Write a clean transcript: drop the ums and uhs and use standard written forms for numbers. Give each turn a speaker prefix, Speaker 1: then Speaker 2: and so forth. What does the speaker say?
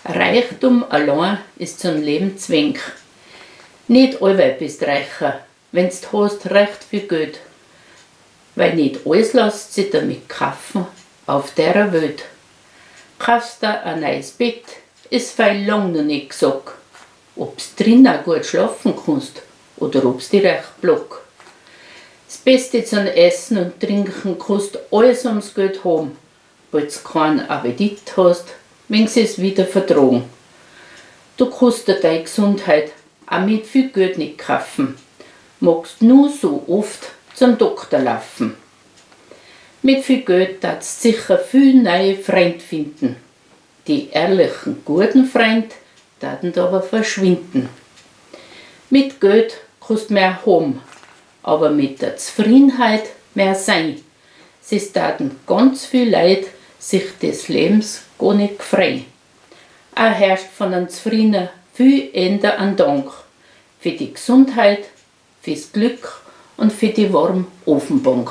Speaker 1: Reichtum allein ist zum Leben zwing. Nicht allweil bist reicher, wenn's hast recht viel Geld. Weil nicht alles lässt sich damit kaufen auf der Welt. Kaufst du ein neues Bett, ist fein lang noch nicht gesagt. Ob's drin auch gut schlafen kannst oder ob's dich recht block. Das Beste zum Essen und Trinken kannst alles ums Geld haben, weil's keinen Appetit hast, wenn's es wieder vertragen. Du kannst dir deine Gesundheit auch mit viel Geld nicht kaufen, magst nur so oft zum Doktor laufen. Mit viel Geld darfst sicher viel neue Freunde finden. Die ehrlichen, guten Freunde werden aber verschwinden. Mit Geld kannst mehr haben, aber mit der Zufriedenheit mehr sein. Es werden ganz viel Leute sich des Lebens gar nicht freuen. Auch herrscht von einem Zufriedenen viel Ende an Dank für die Gesundheit, fürs Glück und für die warme Ofenbank.